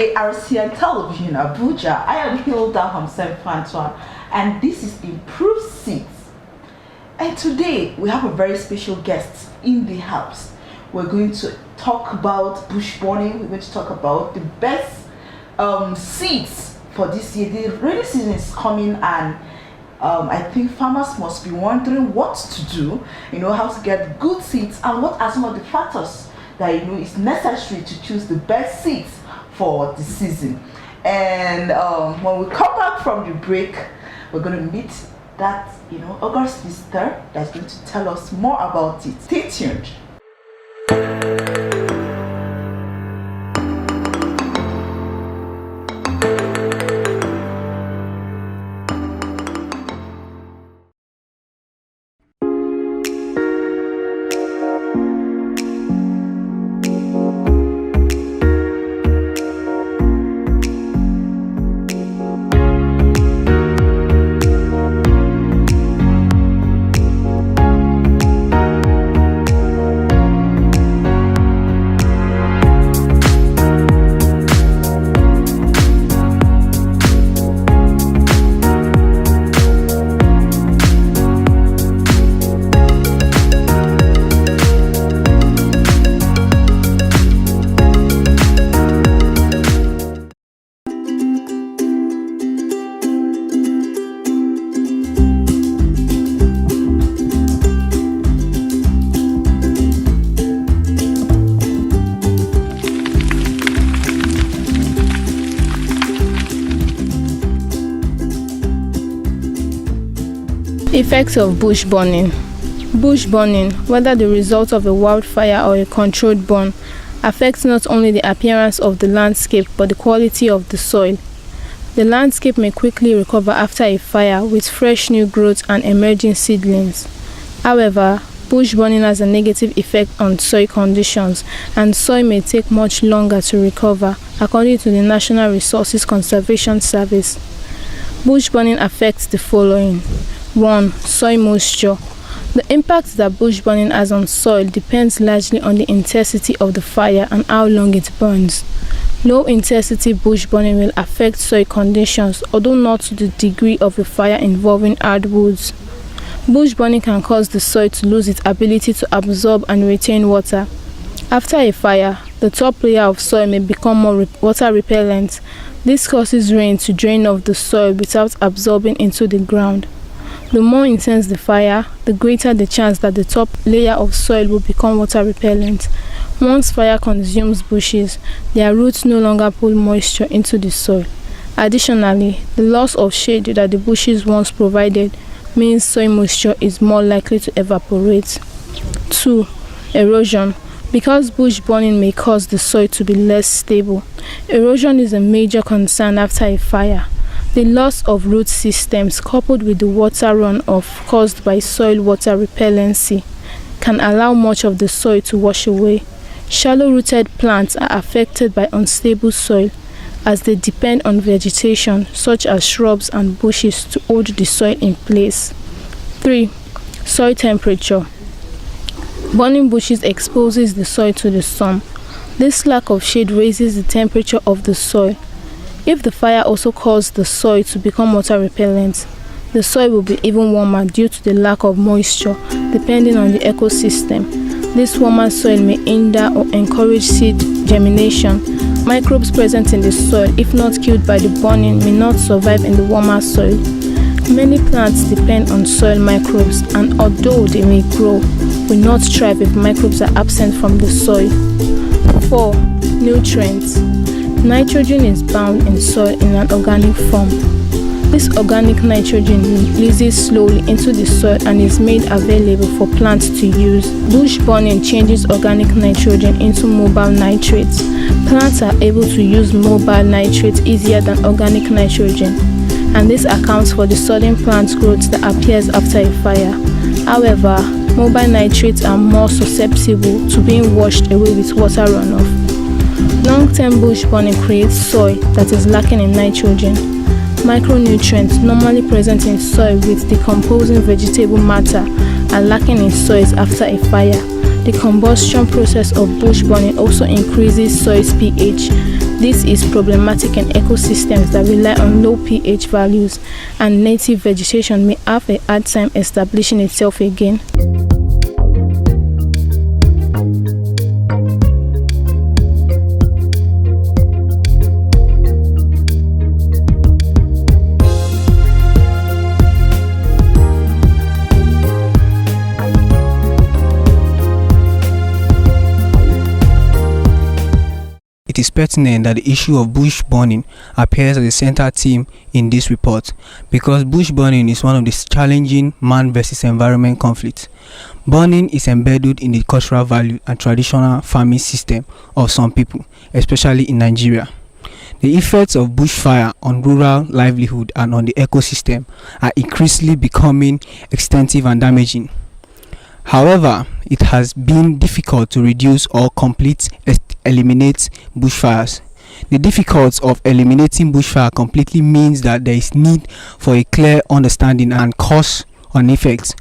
ARCN Television, Abuja. I am Hilda Hamsen-Fantuan, and this is Improved Seeds. And today we have a very special guest in the house. We're going to talk about bush burning. We're going to talk about the best seeds for this year. The rainy season is coming, and I think farmers must be wondering what to do, how to get good seeds, and what are some of the factors that is necessary to choose the best seeds for the season. And when we come back from the break, we're going to meet that August visitor that's going to tell us more about it. Stay tuned. Effects of bush burning. Bush burning, whether the result of a wildfire or a controlled burn, affects not only the appearance of the landscape but the quality of the soil. The landscape may quickly recover after a fire with fresh new growth and emerging seedlings. However, bush burning has a negative effect on soil conditions, and soil may take much longer to recover, according to the National Resources Conservation Service. Bush burning affects the following. 1. Soil moisture. The impact that bush burning has on soil depends largely on the intensity of the fire and how long it burns. Low intensity bush burning will affect soil conditions, although not to the degree of a fire involving hardwoods. Bush burning can cause the soil to lose its ability to absorb and retain water. After a fire, the top layer of soil may become more water repellent. This causes rain to drain off the soil without absorbing into the ground. The more intense the fire, the greater the chance that the top layer of soil will become water repellent. Once fire consumes bushes, their roots no longer pull moisture into the soil. Additionally, the loss of shade that the bushes once provided means soil moisture is more likely to evaporate. 2. Erosion. Because bush burning may cause the soil to be less stable, erosion is a major concern after a fire. The loss of root systems coupled with the water runoff caused by soil water repellency can allow much of the soil to wash away. Shallow-rooted plants are affected by unstable soil as they depend on vegetation such as shrubs and bushes to hold the soil in place. 3. Soil temperature. Burning bushes exposes the soil to the sun. This lack of shade raises the temperature of the soil. If the fire also caused the soil to become water repellent, the soil will be even warmer due to the lack of moisture, depending on the ecosystem. This warmer soil may hinder or encourage seed germination. Microbes present in the soil, if not killed by the burning, may not survive in the warmer soil. Many plants depend on soil microbes, and although they may grow, will not thrive if microbes are absent from the soil. 4. Nutrients. Nitrogen is bound in soil in an organic form. This organic nitrogen releases slowly into the soil and is made available for plants to use. Bush burning changes organic nitrogen into mobile nitrates. Plants are able to use mobile nitrates easier than organic nitrogen, and this accounts for the sudden plant growth that appears after a fire. However, mobile nitrates are more susceptible to being washed away with water runoff. Long-term bush burning creates soil that is lacking in nitrogen. Micronutrients normally present in soil with decomposing vegetable matter are lacking in soils after a fire. The combustion process of bush burning also increases soil's pH. This is problematic in ecosystems that rely on low pH values, and native vegetation may have a hard time establishing itself again. It is pertinent that the issue of bush burning appears as a central theme in this report, because bush burning is one of the challenging man versus environment conflicts. Burning is embedded in the cultural value and traditional farming system of some people, especially in Nigeria. The effects of bushfire on rural livelihood and on the ecosystem are increasingly becoming extensive and damaging. However, it has been difficult to reduce or eliminate bushfires. The difficulty of eliminating bushfire completely means that there is need for a clear understanding and cause and effects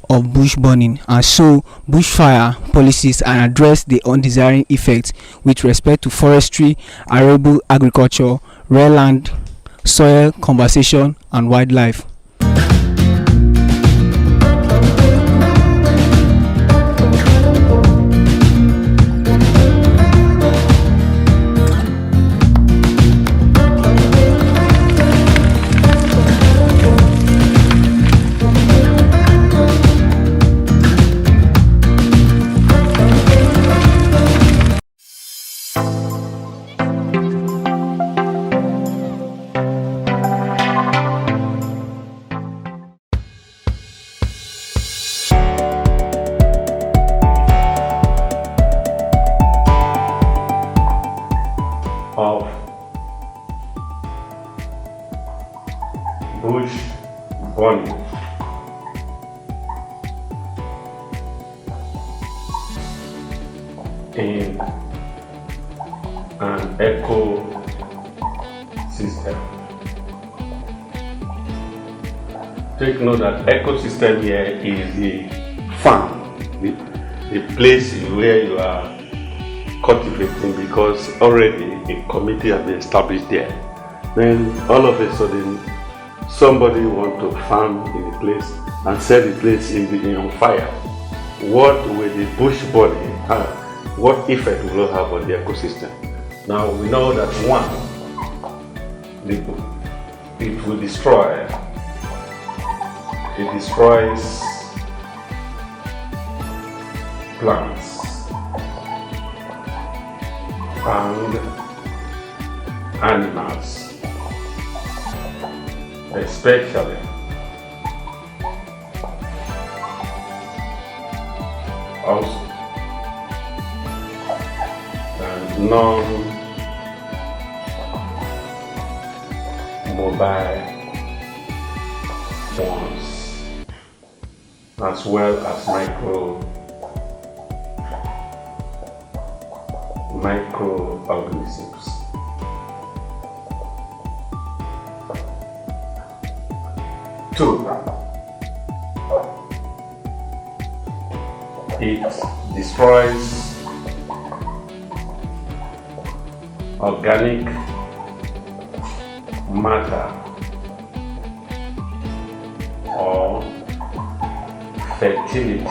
of bush burning, and so bushfire policies and address the undesired effects with respect to forestry, arable agriculture, rare land, soil conservation, and wildlife. Of bush burning. In an ecosystem. Take note that ecosystem here is the farm, the place where you are cultivating, because already a committee has been established there. Then all of a sudden somebody want to farm in the place and set the place on fire. What will the bush burning have? What effect will it have on the ecosystem? Now we know that one, it will destroy. It destroys plants and animals, especially also non-mobile ones, as well as microorganisms. Two, it destroys organic matter or fertility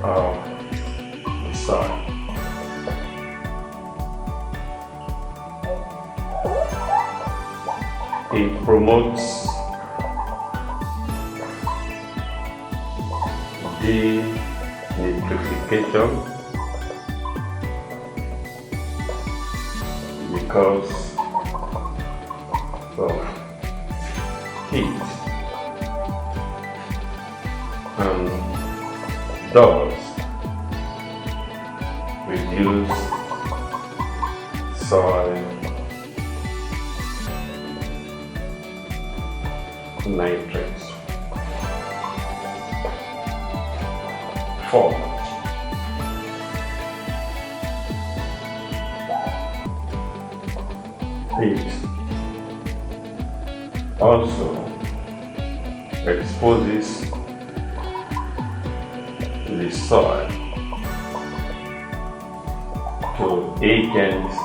of the soil. It promotes denitrification because of heat and thus reduce soil nitrates. 4. It also exposes the soil to agents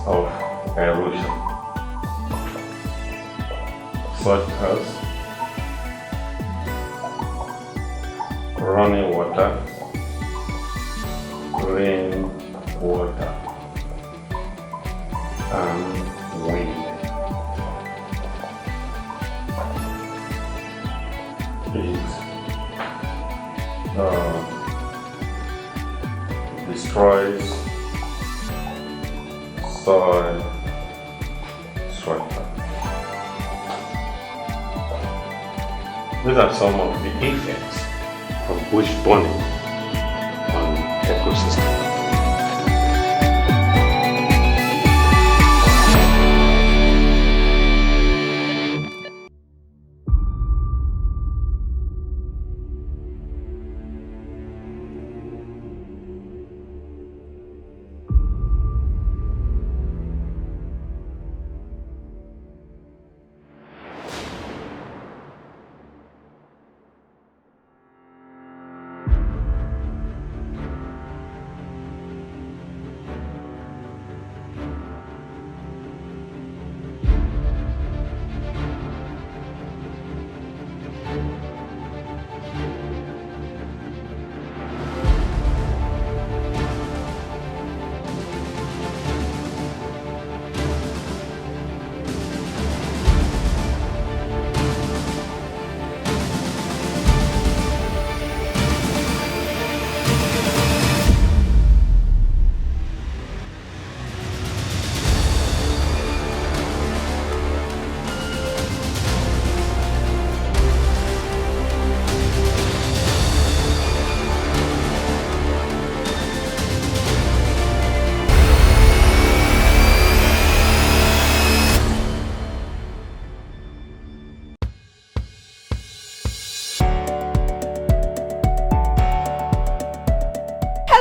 of erosion, such as running water, rain water, and wind. It destroys soil structure. These are some of the effects of bush burning on ecosystem.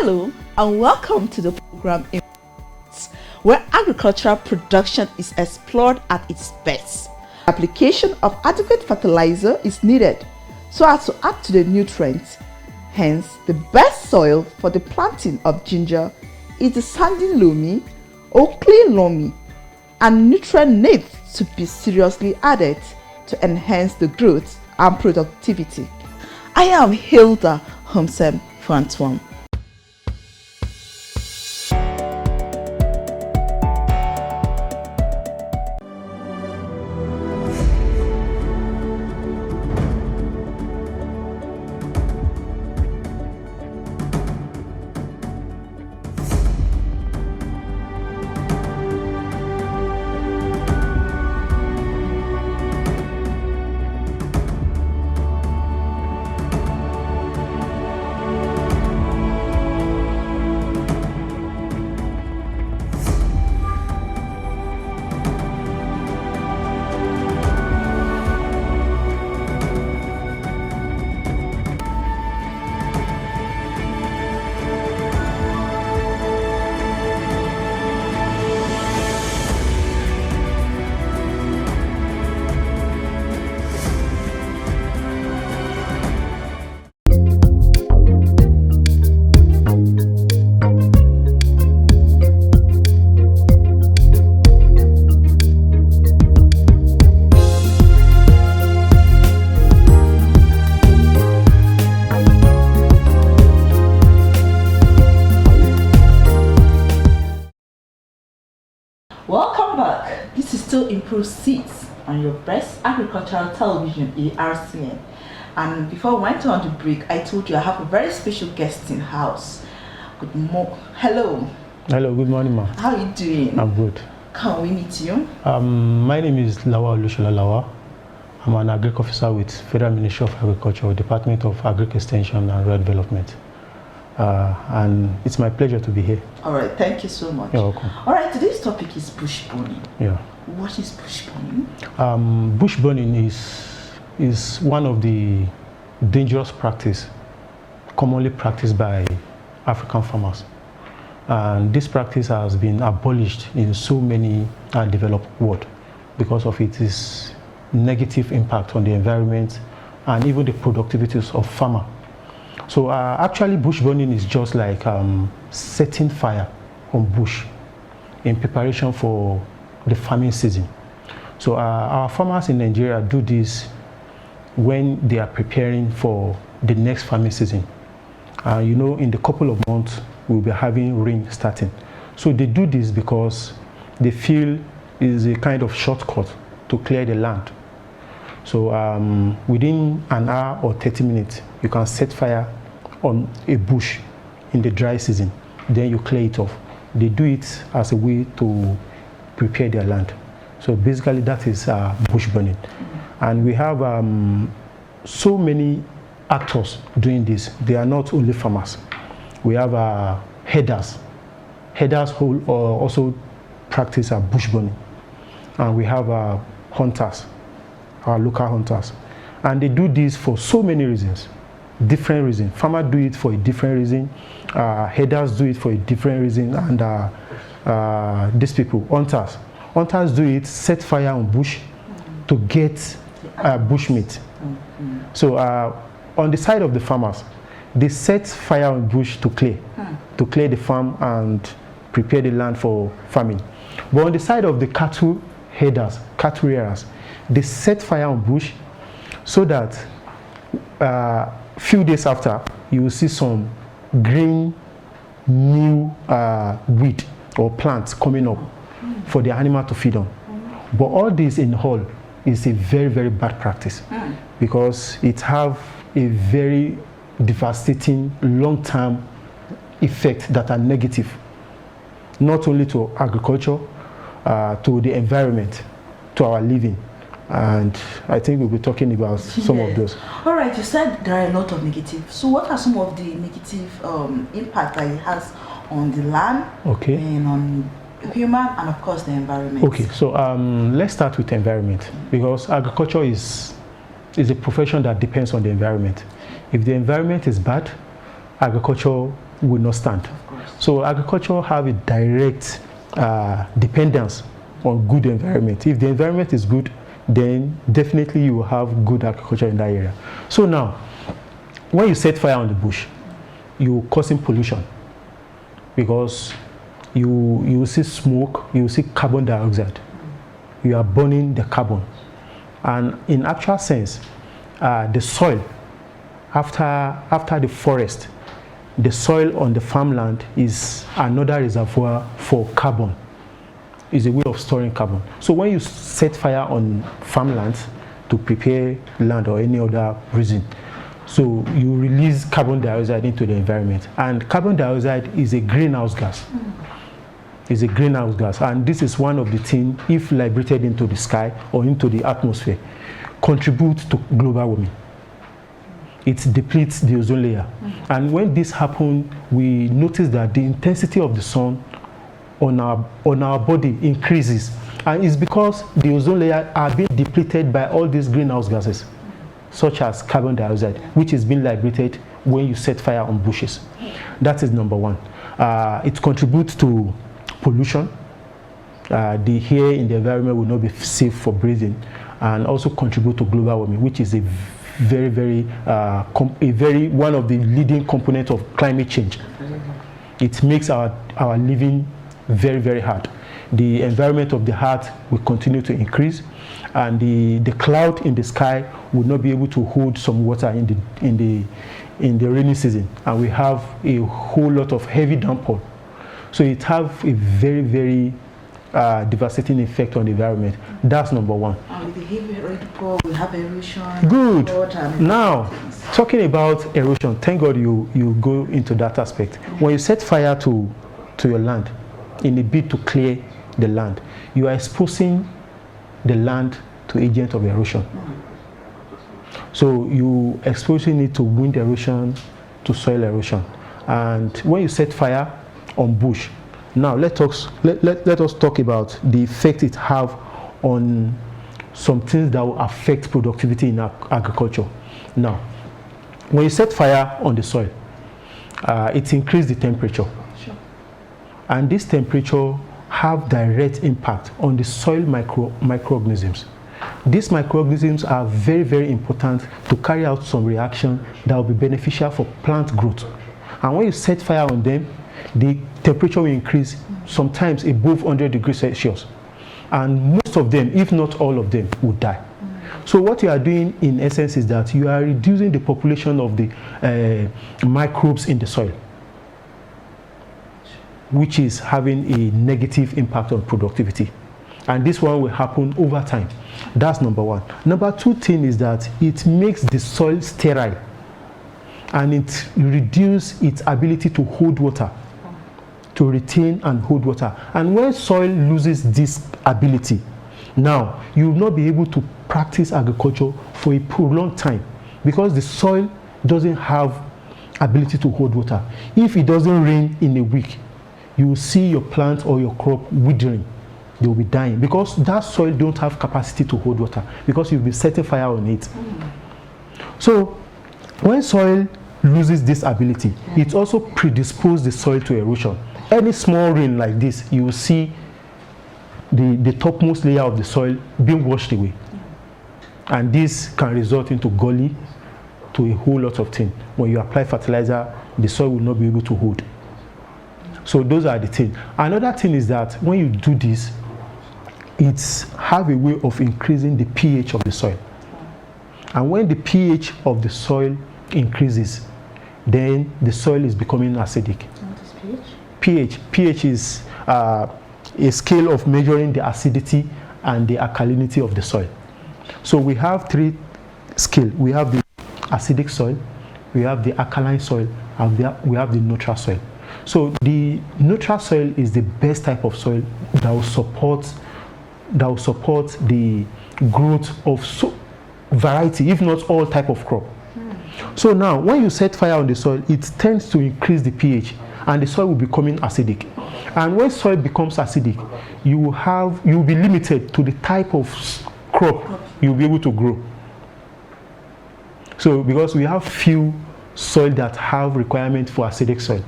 Hello and welcome to the program where agricultural production is explored at its best. Application of adequate fertilizer is needed so as to add to the nutrients. Hence, the best soil for the planting of ginger is the sandy loamy or clay loamy, and nutrient needs to be seriously added to enhance the growth and productivity. I am Hilda Homsem Frantuam. Welcome back. This is still Improved Seeds on your best agricultural television, ARCN. And before we went on the break, I told you I have a very special guest in house. Good morning. Hello. Hello, good morning, ma. How are you doing? I'm good. Can we meet you? My name is Lawa Olushola Lawa. I'm an agric officer with Federal Ministry of Agriculture, Department of Agric Extension and Rural Development. And it's my pleasure to be here. All right, thank you so much. You're welcome. All right, today's topic is bush burning. Yeah. What is bush burning? Bush burning is one of the dangerous practice commonly practiced by African farmers. And this practice has been abolished in so many developed world because of its negative impact on the environment, and even the productivities of farmer. So actually bush burning is just like setting fire on bush in preparation for the farming season. So our farmers in Nigeria do this when they are preparing for the next farming season. You know, in the couple of months, we'll be having rain starting. So they do this because they feel it's a kind of shortcut to clear the land. So within an hour or 30 minutes, you can set fire on a bush in the dry season. Then you clear it off. They do it as a way to prepare their land. So basically that is bush burning. And we have so many actors doing this. They are not only farmers. We have herders. Herders who also practice bush burning. And we have hunters, our local hunters. And they do this for so many reasons, different reasons. Farmers do it for a different reason. Herders do it for a different reason. And these people, hunters. Hunters do it, set fire on bush to get bush meat. So on the side of the farmers, they set fire on bush to clear the farm and prepare the land for farming. But on the side of the cattle herders, cattle rearers, they set fire on bush so that few days after, you will see some green new weed or plants coming up for the animal to feed on. But all this in whole is a very, very bad practice because it have a very devastating long-term effect that are negative, not only to agriculture, to the environment, to our living. And I think we'll be talking about some of those. All right, you said there are a lot of negative. So what are some of the negative impact that it has on the land, okay, and on human, and of course the environment? Okay, so let's start with environment, because agriculture is a profession that depends on the environment. If the environment is bad, agriculture will not stand. So agriculture have a direct dependence on good environment. If the environment is good, then definitely you will have good agriculture in that area. So now, when you set fire on the bush, you're causing pollution, because you will see smoke, you will see carbon dioxide. You are burning the carbon. And in actual sense, the soil, after the forest, the soil on the farmland is another reservoir for carbon. It's a way of storing carbon. So when you set fire on farmlands to prepare land or any other reason, so you release carbon dioxide into the environment. And carbon dioxide is a greenhouse gas. Is a greenhouse gas, and this is one of the things, if liberated into the sky or into the atmosphere, contributes to global warming. It depletes the ozone layer. And when this happens, we notice that the intensity of the sun on our body increases, and it's because the ozone layer are being depleted by all these greenhouse gases, such as carbon dioxide, which is being liberated when you set fire on bushes. That is number one. It contributes to pollution. The air in the environment will not be safe for breathing, and also contribute to global warming, which is a very one of the leading components of climate change. It makes our living very, very hard. The environment of the earth will continue to increase, and the cloud in the sky will not be able to hold some water in the rainy season, and we have a whole lot of heavy downpour. So it have a very, very devastating effect on the environment. That's number one. And with the heavy rainfall, we have erosion. Good. Now, talking about erosion, thank God you go into that aspect. When you set fire to your land in a bid to clear the land, you are exposing the land to agent of erosion. So you exposing it to wind erosion, to soil erosion. And when you set fire on bush, now let us talk about the effect it have on some things that will affect productivity in agriculture. Now, when you set fire on the soil, it increases the temperature. Sure. And this temperature have direct impact on the soil microorganisms. these microorganisms are very, very important to carry out some reaction that will be beneficial for plant growth. And when you set fire on them, the temperature will increase, sometimes above 100 degrees Celsius. And most of them, if not all of them, will die. So what you are doing in essence is that you are reducing the population of the microbes in the soil, which is having a negative impact on productivity. And this one will happen over time. That's number one. Number two thing is that it makes the soil sterile, and it reduces its ability to hold water, to retain and hold water. And when soil loses this ability, now you will not be able to practice agriculture for a prolonged time, because the soil doesn't have ability to hold water. If it doesn't rain in a week, you will see your plant or your crop withering. They will be dying because that soil don't have capacity to hold water, because you've been setting fire on it. So when soil loses this ability, it also predisposes the soil to erosion. Any small rain like this, you will see the topmost layer of the soil being washed away. And this can result into gully, to a whole lot of things. When you apply fertilizer, the soil will not be able to hold. So those are the things. Another thing is that when you do this, it's have a way of increasing the pH of the soil. And when the pH of the soil increases, then the soil is becoming acidic. What is pH? pH is a scale of measuring the acidity and the alkalinity of the soil. So we have three scales. We have the acidic soil, we have the alkaline soil, and we have the neutral soil. So the neutral soil is the best type of soil that will support the growth of variety, if not all type of crop. So now when you set fire on the soil, it tends to increase the pH, and the soil will be becoming acidic. And when soil becomes acidic, you will be limited to the type of crop you'll be able to grow. So because we have few soil that have requirement for acidic soil.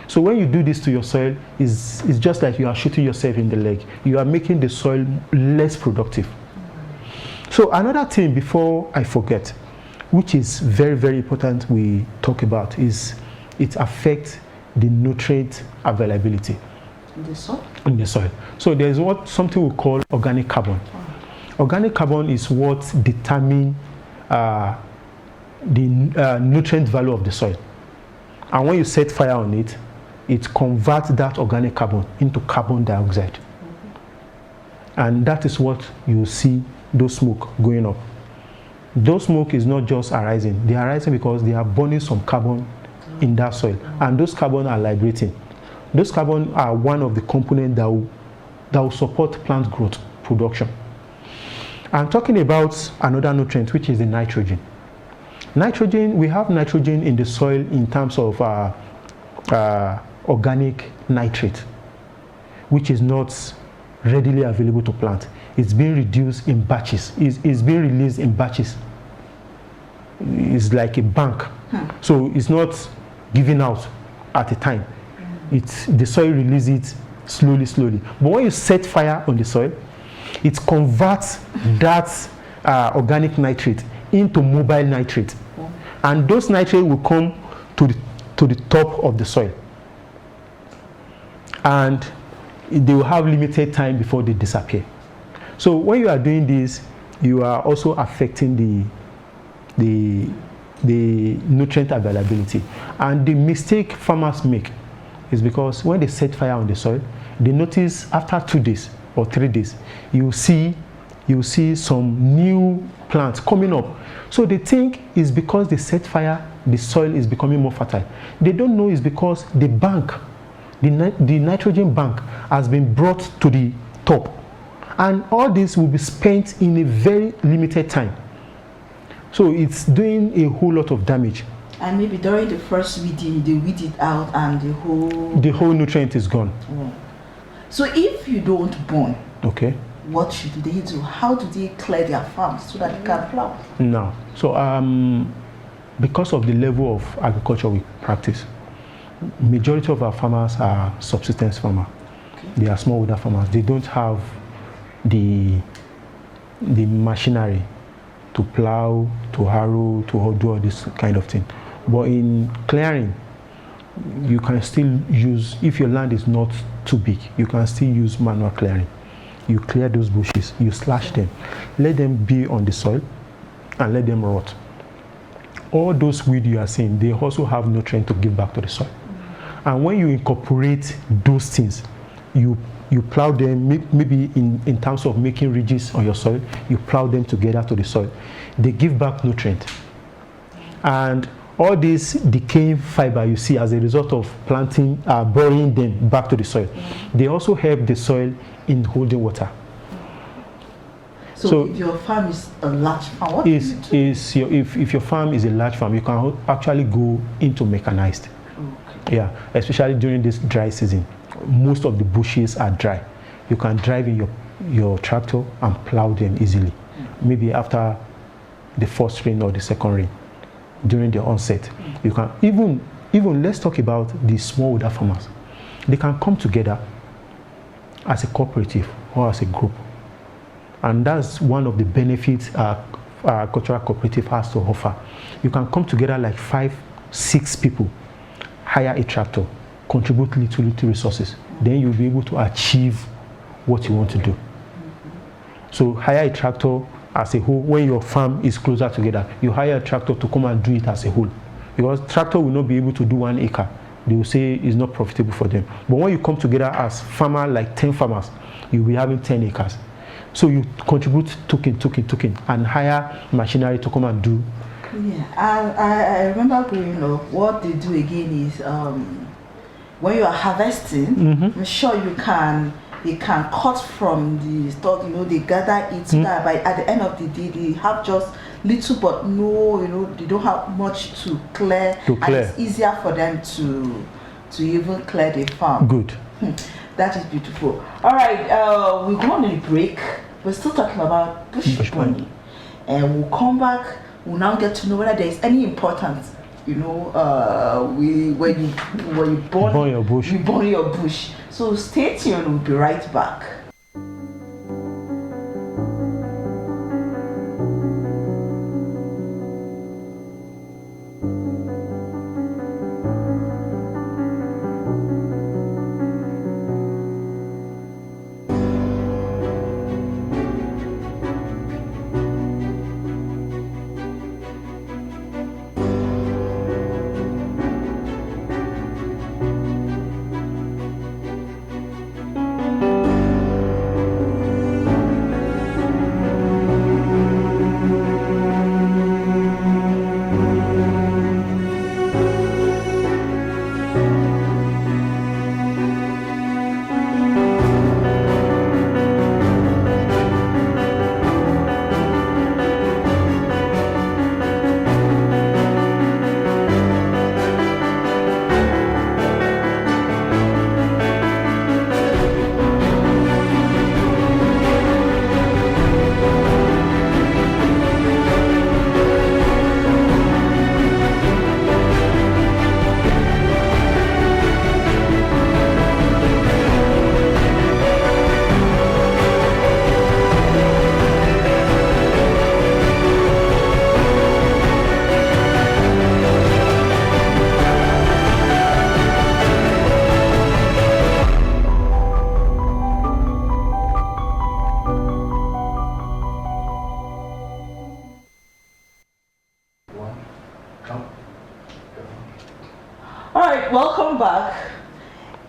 So when you do this to your soil, it's just like you are shooting yourself in the leg. You are making the soil less productive. So another thing before I forget, which is very, very important we talk about, is it affects the nutrient availability In the soil? in the soil. So there's something we call organic carbon. Organic carbon is what determines the nutrient value of the soil. And when you set fire on it, it converts that organic carbon into carbon dioxide. And that is what you see those smoke going up. Those smoke is not just arising. They are arising because they are burning some carbon in that soil. And those carbon are liberating. Those carbon are one of the components that will support plant growth production. I'm talking about another nutrient, which is the nitrogen. Nitrogen, we have nitrogen in the soil in terms of organic nitrate, which is not readily available to plant. It's being reduced in batches. It's being released in batches. It's like a bank. So it's not given out at a time. The soil releases it slowly. But when you set fire on the soil, it converts that organic nitrate into mobile nitrate. And those nitrates will come to the top of the soil. And they will have limited time before they disappear. So when you are doing this, you are also affecting the nutrient availability. And the mistake farmers make is because when they set fire on the soil, they notice after 2 days or 3 days, you see some new plants coming up. So they think it's because they set fire, the soil is becoming more fertile. They don't know it's because the bank, the nitrogen bank, has been brought to the top. And all this will be spent in a very limited time. So it's doing a whole lot of damage. And maybe during the first weeding, they weed it out and the whole nutrient is gone. So if you don't burn, okay, what should they do? How do they clear their farms so that they can plow? No. So because of the level of agriculture we practice, majority of our farmers are subsistence farmers. Okay. They are smallholder farmers. They don't have the the machinery to plow, to harrow, to do all this kind of thing. But in clearing, you can still use, if your land is not too big, you can still use manual clearing. You clear those bushes, you slash them, let them be on the soil and let them rot. All those weeds you are seeing, they also have nutrient to give back to the soil. And when you incorporate those things, you plow them, maybe in terms of making ridges on your soil, you plow them together to the soil. They give back nutrient. And all this decaying fiber you see as a result of planting, burying them back to the soil, they also help the soil in holding water. So if your farm is a large farm, what if your farm is a large farm, you can actually go into mechanized. Okay. Yeah, especially during this dry season. Most of the bushes are dry. You can drive in your tractor and plow them easily. Maybe after the first rain or the second rain, during the onset. You can even let's talk about the smallholder farmers. They can come together as a cooperative or as a group. And that's one of the benefits cultural cooperative has to offer. You can come together like 5-6 people, hire a tractor, contribute little resources. Then you'll be able to achieve what you want to do. So hire a tractor as a whole. When your farm is closer together, you hire a tractor to come and do it as a whole. Because tractor will not be able to do 1 acre. They will say it's not profitable for them. But when you come together as farmer, like 10 farmers, you'll be having 10 acres. So you contribute token, and hire machinery to come and do. Yeah, I remember growing up, what they do again is when you are harvesting, I'm sure you can cut from the stock, they gather it so that at the end of the day they have just little, but no, they don't have much to clear. And it's easier for them to even clear the farm. Good. That is beautiful. All right, we're going on a break. We're still talking about bush burning, and we'll come back. We'll now get to know whether there is any importance, when you burn your bush. You burn your bush. So stay tuned. We'll be right back. Welcome back.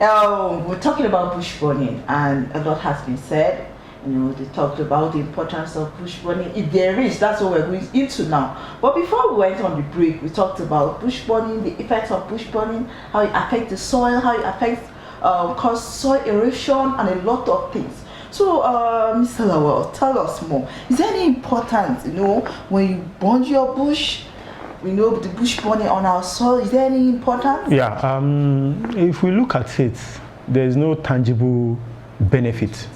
We're talking about bush burning, and a lot has been said. They talked about the importance of bush burning. If there is, that's what we're going into now. But before we went on the break, we talked about bush burning, the effects of bush burning, how it affects the soil, how it affects cause soil erosion, and a lot of things. So, Mr. Lawal, tell us more. Is there any importance, when you burn your bush? We know the bush burning on our soil. Is there any importance? Yeah, if we look at it, there's no tangible benefit.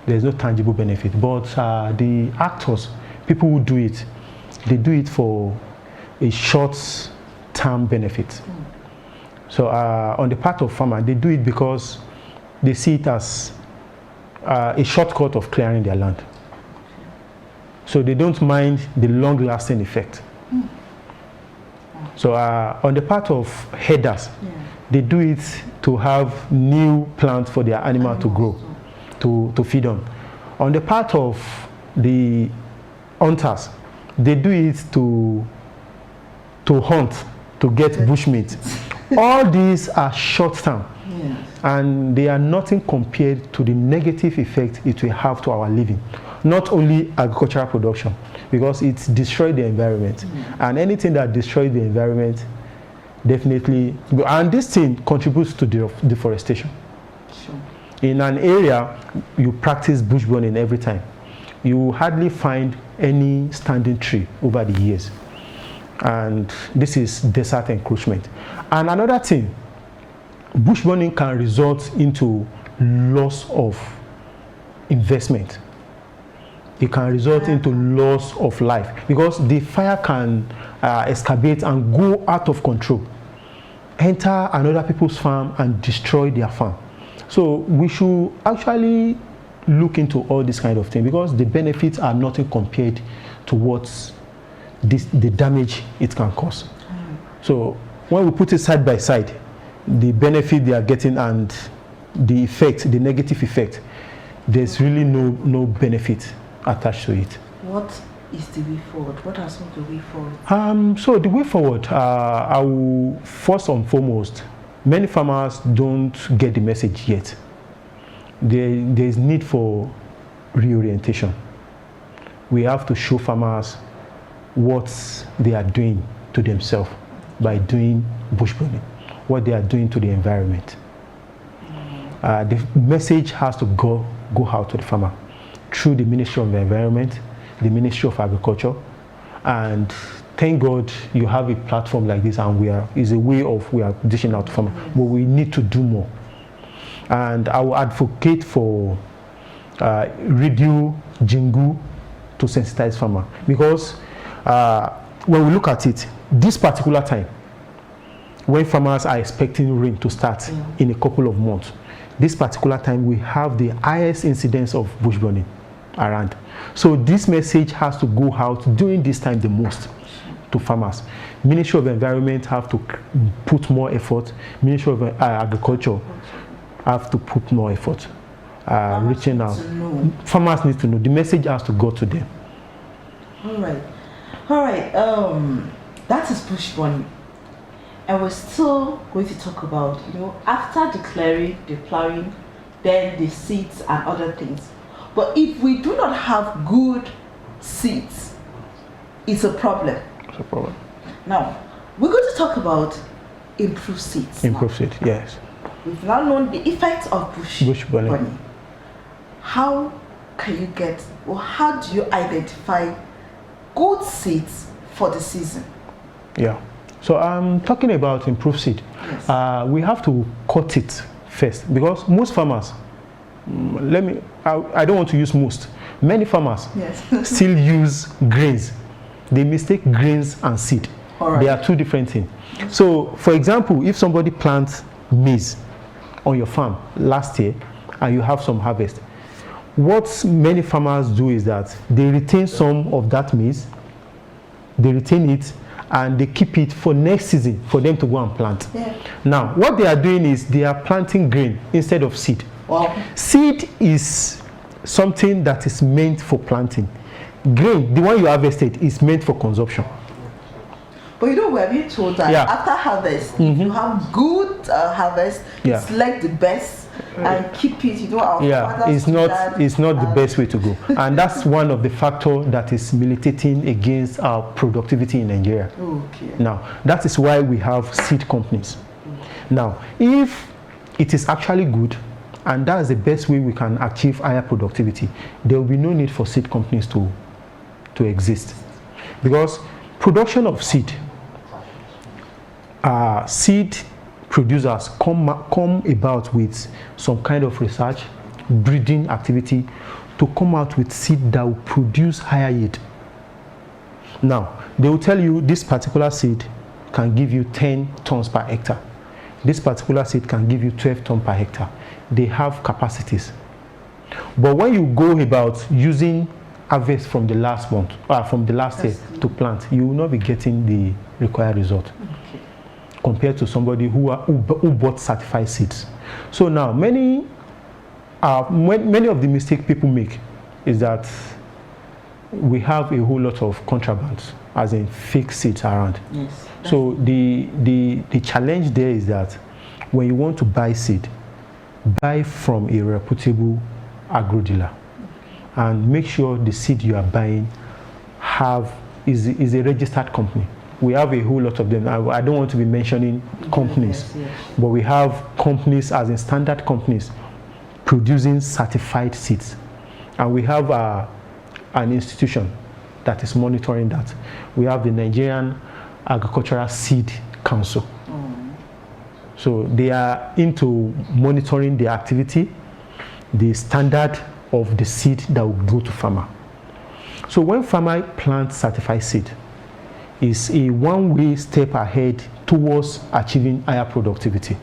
There's no tangible benefit. But the actors, people who do it, they do it for a short-term benefit. So on the part of farmer, they do it because they see it as a shortcut of clearing their land. So they don't mind the long-lasting effect. So on the part of herders, they do it to have new plants for their animal to grow, to feed on. On the part of the hunters, they do it to hunt, to get bushmeat. All these are short-term, and they are nothing compared to the negative effect it will have to our living. Not only agricultural production, because it destroys the environment, and anything that destroys the environment definitely, and this thing contributes to deforestation. In an area you practice bush burning every time, you hardly find any standing tree over the years, and this is desert encroachment. And another thing, bush burning can result into loss of investment. It can result into loss of life, because the fire can escalate and go out of control, enter another people's farm and destroy their farm. So we should actually look into all this kind of thing, because the benefits are nothing compared to what the damage it can cause. So when we put it side by side, the benefit they are getting and the effect, the negative effect, there's really no benefit attached to it. What is the way forward? What are some of the way forward? So the way forward, I will first and foremost, many farmers don't get the message yet. There is need for reorientation. We have to show farmers what they are doing to themselves by doing bush burning, what they are doing to the environment. The message has to go out to the farmer through the Ministry of the Environment, the Ministry of Agriculture, and thank God you have a platform like this, and we are dishing out to farmers, but we need to do more. And I will advocate for radio jingle to sensitize farmer, because when we look at it, this particular time, when farmers are expecting rain to start in a couple of months, this particular time we have the highest incidence of bush burning around. So this message has to go out during this time the most to farmers. Ministry of Environment have to put more effort. Ministry of Agriculture have to put more effort. Reaching out. Farmers need to know. The message has to go to them. All right. That is bush burning. And we're still going to talk about, after declaring, the plowing, then the seeds and other things. But if we do not have good seeds, it's a problem. It's a problem. Now, we're going to talk about improved seeds. Improved seeds, yes. We've now known the effects of bush burning. How can you get, or how do you identify good seeds for the season? Yeah. So I'm talking about improved seed. Yes. We have to cut it first, because most farmers, I don't want to use most. Many farmers still use grains. They mistake grains and seed. Right. They are two different things. So, for example, if somebody plants maize on your farm last year and you have some harvest, what many farmers do is that they retain some of that maize, they retain it, and they keep it for next season for them to go and plant. Now, what they are doing is they are planting grain instead of seed. Wow. Seed is something that is meant for planting. Grain, the one you harvested, is meant for consumption. But we are being told that after harvest, if you have good harvest, select the best and keep it. It's not the best way to go, and that's one of the factors that is militating against our productivity in Nigeria. Okay. Now, that is why we have seed companies. Now, if it is actually good, and that's the best way we can achieve higher productivity, there will be no need for seed companies to exist, because production of seed producers come about with some kind of research, breeding activity, to come out with seed that will produce higher yield. Now, they will tell you this particular seed can give you 10 tons per hectare. This particular seed can give you 12 tons per hectare. They have capacities. But when you go about using harvest from the last month, from the last year to plant, you will not be getting the required result. Okay. Compared to somebody who bought certified seeds. So now many of the mistakes people make is that we have a whole lot of contraband, as in fake seeds around. Yes. So the challenge there is that when you want to buy seed, buy from a reputable agro dealer, and make sure the seed you are buying is a registered company. We have a whole lot of them. I don't want to be mentioning companies, yes. but we have companies, as in standard companies, producing certified seeds. And we have an institution that is monitoring that. We have the Nigerian Agricultural Seed Council. So they are into monitoring the activity, the standard of the seed that will go to farmer. So when farmer plants certified seed, is a one-way step ahead towards achieving higher productivity.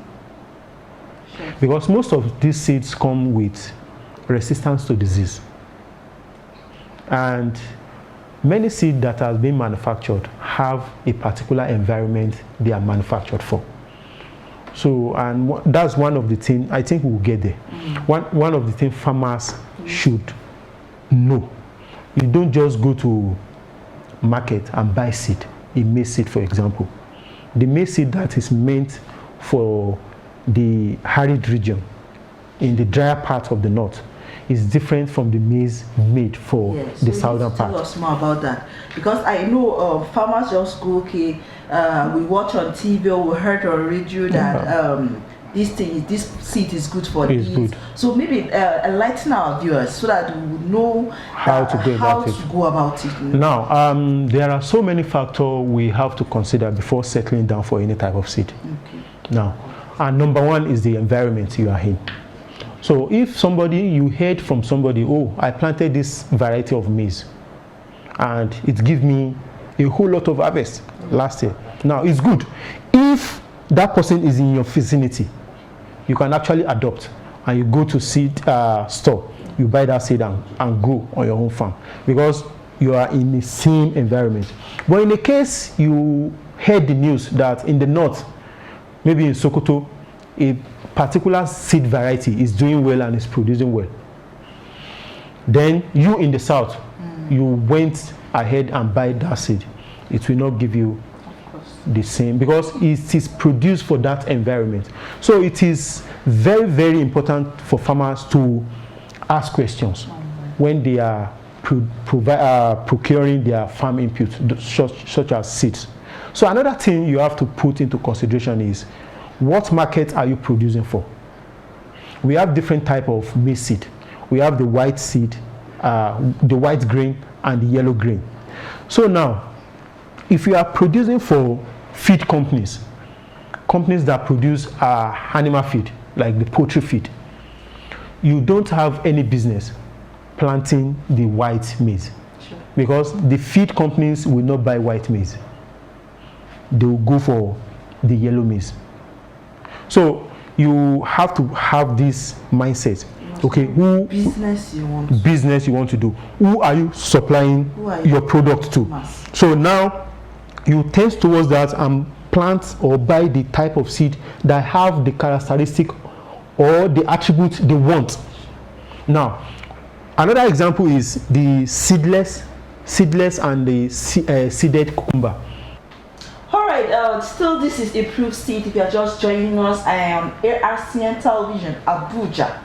Sure. Because most of these seeds come with resistance to disease. And many seeds that have been manufactured have a particular environment they are manufactured for. So, and that's one of the things, I think we'll get there. One of the things farmers should know. You don't just go to market and buy seed, a maize seed for example. The maize seed that is meant for the arid region in the drier part of the north is different from the maize made for the southern part. Tell us more about that, because I know farmers just go, okay, we watch on TV or we heard on radio that this seed is good for this. Good. So maybe enlighten our viewers so that we would know how to go about it. Now, there are so many factors we have to consider before settling down for any type of seed. Okay. Now, and number one is the environment you are in. So if you heard from somebody, oh, I planted this variety of maize and it gave me a whole lot of harvest last year. Now, it's good. If that person is in your vicinity, you can actually adopt and you go to seed store, you buy that seed and grow on your own farm because you are in the same environment. But in the case you heard the news that in the north, maybe in Sokoto, a particular seed variety is doing well and is producing well, then you in the south, you went ahead and buy that seed. It will not give you the same because it is produced for that environment. So it is very, very important for farmers to ask questions when they are procuring their farm input, such as seeds. So another thing you have to put into consideration is what market are you producing for? We have different type of maize seed. We have the white seed, the white grain, and the yellow grain. So now, if you are producing for feed companies that produce animal feed, like the poultry feed, you don't have any business planting the white maize. Sure. Because the feed companies will not buy white maize. They will go for the yellow maize. So you have to have this mindset. Okay, business you want to do? Who are you supplying your product to? So now you tend towards that and plant or buy the type of seed that have the characteristic or the attribute they want. Now, another example is the seedless and the seeded cucumber. Alright, still this is Improved Seed. If you are just joining us, I am ARCN Television, Abuja.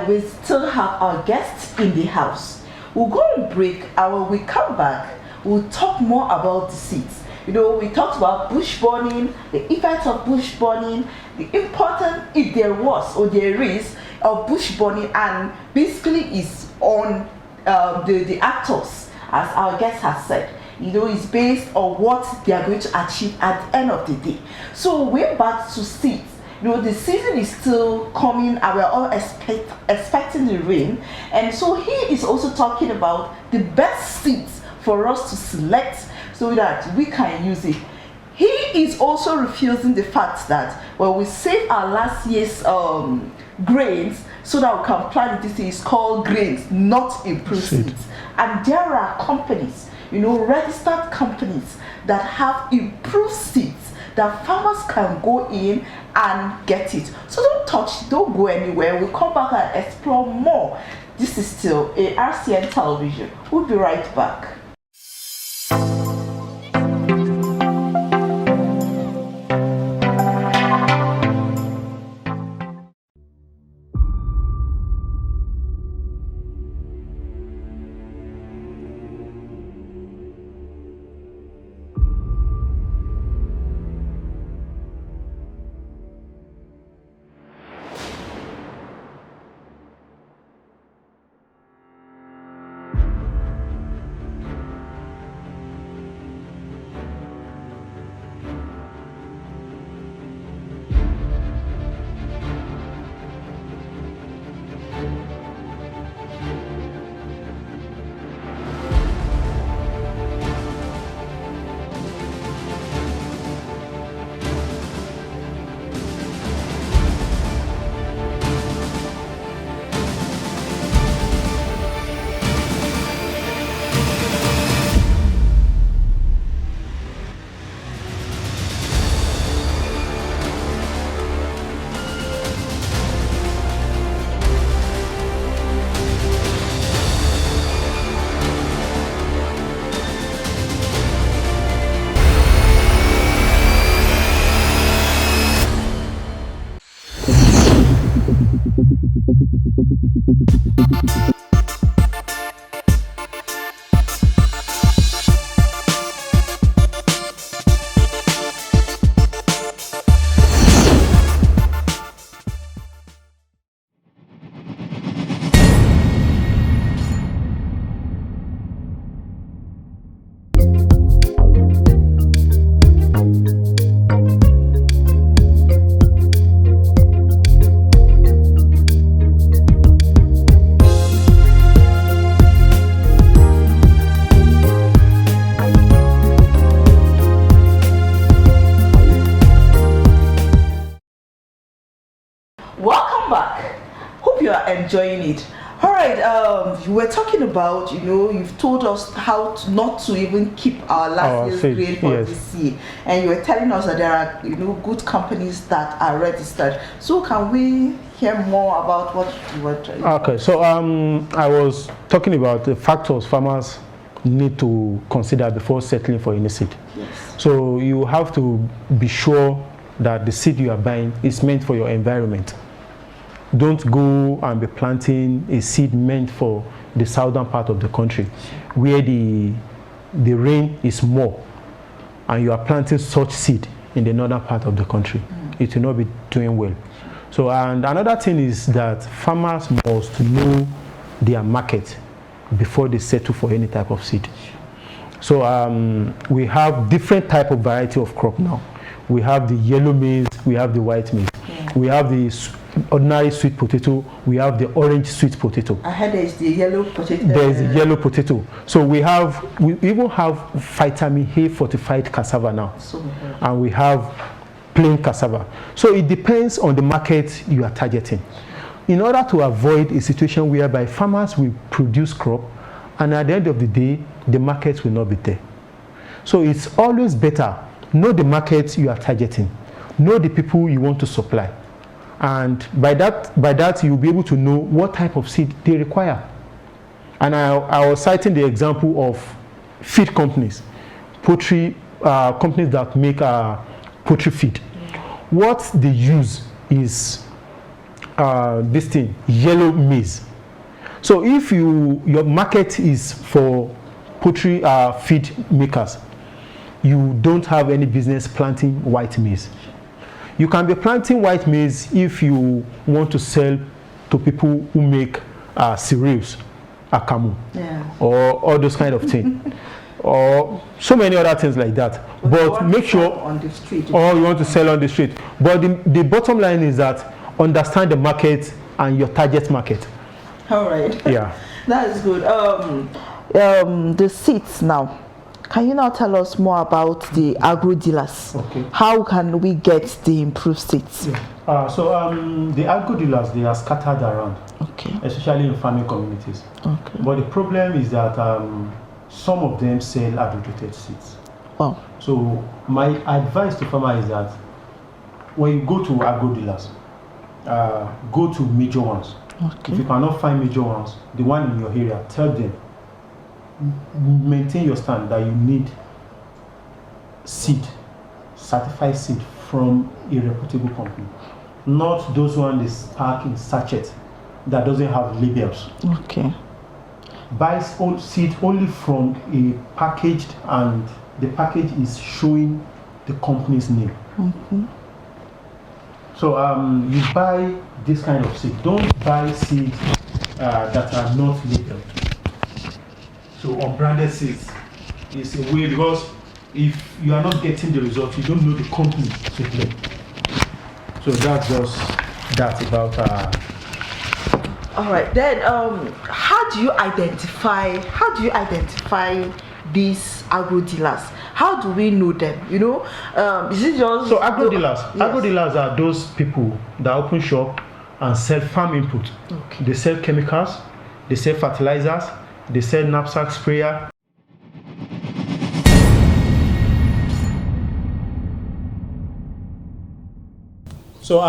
We still have our guests in the house. We'll go on break, and when we come back, we'll talk more about the seeds. You know, we talked about bush burning, the effects of bush burning, the importance, if there was or there is, of bush burning, and basically is on the actors, as our guest has said. You know, it's based on what they are going to achieve at the end of the day. So we're back to seeds. You know, the season is still coming and we're all expecting the rain. And so he is also talking about the best seeds for us to select so that we can use it. He is also refusing the fact that, well, we save our last year's grains so that we can plant this thing. It's called grains, not improved seeds. And there are companies, registered companies that have improved seeds that farmers can go in and get it. So don't go anywhere. We'll come back and explore more. This is still a RCN television. We'll be right back. Welcome back. Hope you are enjoying it. All right, you were talking about, you've told us how not to even keep our last year's grain for this year, and you were telling us that there are, good companies that are registered. So can we hear more about what you were trying? Okay, so I was talking about the factors farmers need to consider before settling for any seed. Yes. So you have to be sure that the seed you are buying is meant for your environment. Don't go and be planting a seed meant for the southern part of the country where the rain is more, and you are planting such seed in the northern part of the country. It will not be doing well. So, and another thing is that farmers must know their market before they settle for any type of seed. So we have different type of variety of crop now. We have the yellow maize, we have the white maize. We have the ordinary sweet potato, we have the orange sweet potato. I heard there is the yellow potato. There is the yellow potato. So we even have vitamin A fortified cassava now. And we have plain cassava. So it depends on the market you are targeting. In order to avoid a situation whereby farmers will produce crop and at the end of the day, the market will not be there. So it's always better, know the market you are targeting, know the people you want to supply. And by that you'll be able to know what type of seed they require. And I was citing the example of feed companies, poultry companies that make poultry feed. What they use is this thing, yellow maize. So if your market is for poultry feed makers, you don't have any business planting white maize. You can be planting white maize if you want to sell to people who make cereals, akamu, or all those kind of things, or so many other things like that. But make sure, on the street, or you want to sell on the street. But the bottom line is that understand the market and your target market. All right. Yeah. That is good. The seeds now. Can you now tell us more about the agro dealers? Okay. How can we get the improved seeds? Yeah. The agro dealers, they are scattered around, Okay. especially in farming communities. Okay. But the problem is that some of them sell adulterated seeds. Wow. So my advice to farmers is that when you go to agro dealers, go to major ones. Okay. If you cannot find major ones, the one in your area, tell them, maintain your stand that you need seed, certified seed from a reputable company, not those ones they pack in sachet that doesn't have labels. Okay. Buy seed only from a packaged, and the package is showing the company's name. So you buy this kind of seed. Don't buy seeds that are not labeled. So unbranded seeds is a way, because if you are not getting the result, you don't know the company to blame. So that's just that about. All right. Then, how do you identify these agro dealers? How do we know them? You know, is it just So agro dealers, Yes. agro dealers are those people that open shop and sell farm input. Okay. They sell chemicals, they sell fertilizers, they sell knapsack sprayer. So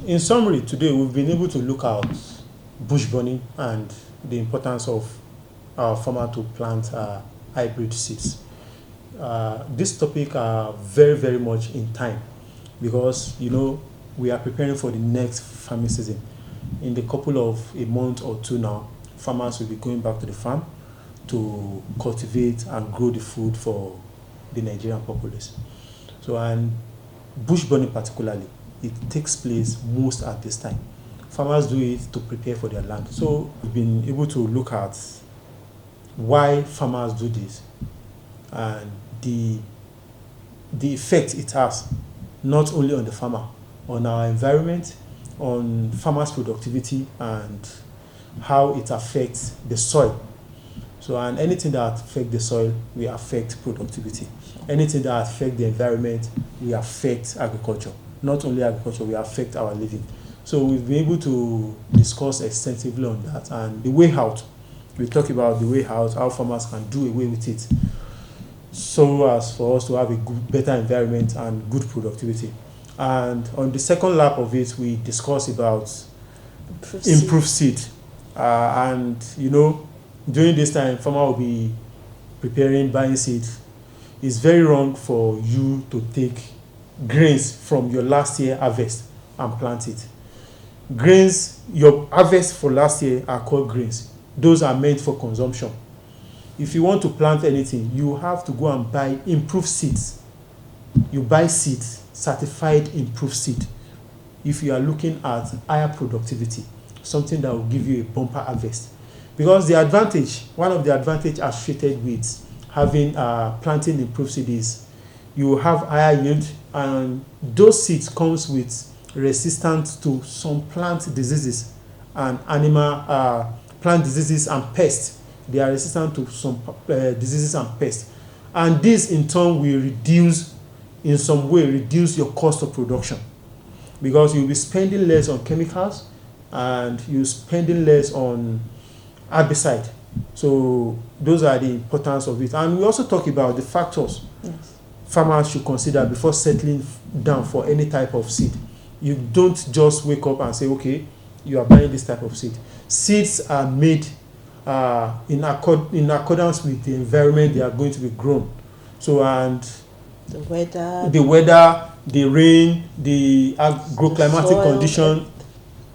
in summary, today we've been able to look at bush burning and the importance of our farmer to plant hybrid seeds. This topic are very, very much in time, because we are preparing for the next farming season. In the couple of a month or two now, farmers will be going back to the farm to cultivate and grow the food for the Nigerian populace. So, and bush burning particularly, it takes place most at this time. Farmers do it to prepare for their land. So we've been able to look at why farmers do this and the effect it has, not only on the farmer, on our environment, on farmers' productivity, and how it affects the soil. So, and anything that affects the soil will affect productivity. Anything that affects the environment will affect agriculture. Not only agriculture, will affect our living. So we've been able to discuss extensively on that, and the way out. We talk about the way out, how farmers can do away with it, so as for us to have a better environment and good productivity. And on the second lap of it, we discuss about improved seed. And during this time, farmer will be buying seed. It's very wrong for you to take grains from your last year harvest and plant it. Grains, your harvest for last year are called grains. Those are meant for consumption. If you want to plant anything, you have to go and buy improved seeds. You buy seeds, certified improved seed. If you are looking at higher productivity, something that will give you a bumper harvest. Because one of the advantage associated with having planting improved seed is you have higher yield, and those seeds comes with resistance to some plant diseases and animal plant diseases and pests. They are resistant to some diseases and pests, and this in turn will reduce your cost of production, because you'll be spending less on chemicals and you're spending less on herbicide. So those are the importance of it. And we also talk about the factors farmers should consider before settling down for any type of seed. You don't just wake up and say, okay, you are buying this type of seed. Seeds are made in accordance with the environment they are going to be grown. So, and the weather, the rain, the agroclimatic condition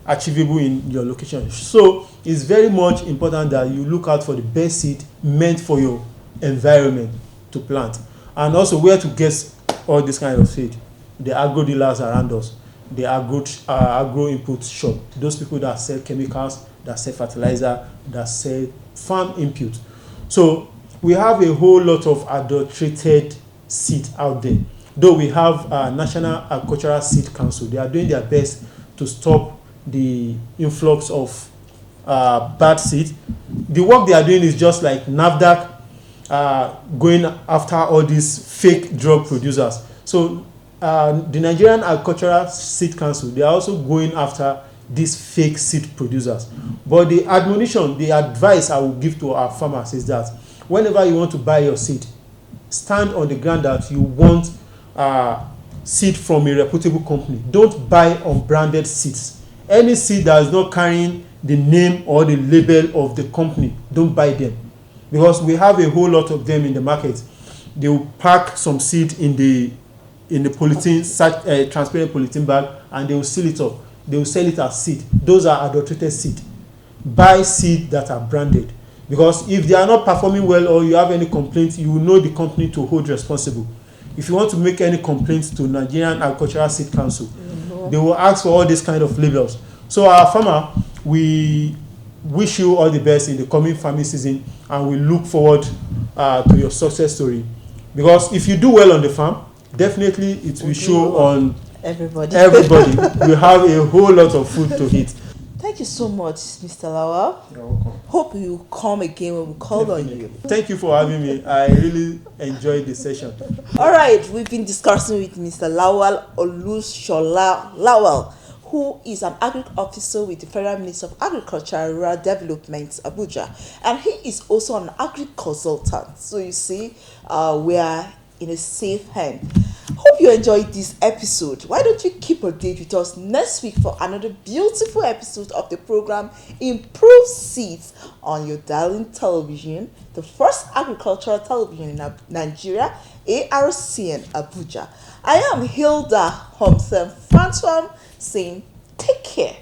achievable in your location. So it's very much important that you look out for the best seed meant for your environment to plant. And also where to get all this kind of seed. The agro dealers around us, the agro input shop, those people that sell chemicals, that sell fertilizer, that sell farm input. So we have a whole lot of adulterated seed out there. Though we have National Agricultural Seed Council, they are doing their best to stop the influx of bad seed. The work they are doing is just like NAFDAC going after all these fake drug producers. So the Nigerian Agricultural Seed Council, they are also going after these fake seed producers. But the admonition, the advice I will give to our farmers is that whenever you want to buy your seed, stand on the ground that you want seed from a reputable company. Don't buy unbranded seeds. Any seed that is not carrying the name or the label of the company, don't buy them. Because we have a whole lot of them in the market. They will pack some seed in the polythene, transparent polythene bag, and they will seal it up. They will sell it as seed. Those are adulterated seed. Buy seed that are branded. Because if they are not performing well or you have any complaints, you will know the company to hold responsible. If you want to make any complaints to Nigerian Agricultural Seed Council, they will ask for all these kind of labels. So our farmer, we wish you all the best in the coming farming season, and we look forward to your success story. Because if you do well on the farm, definitely it will show on everybody. We have a whole lot of food to eat. Thank you so much, Mr. Lawal. You're welcome. Hope you come again when we call on you. Thank you for having me. I really enjoyed the session. All right, we've been discussing with Mr. Lawal Olushola Lawal, who is an agri officer with the Federal Ministry of Agriculture and Rural Development, Abuja. And he is also an agri consultant. So you see, we are in a safe hand. Hope you enjoyed this episode. Why don't you keep a date with us next week for another beautiful episode of the program Improved Seeds on your darling television, the first agricultural television in Nigeria, ARCN Abuja. I am Hilda Homsen Phantom saying take care.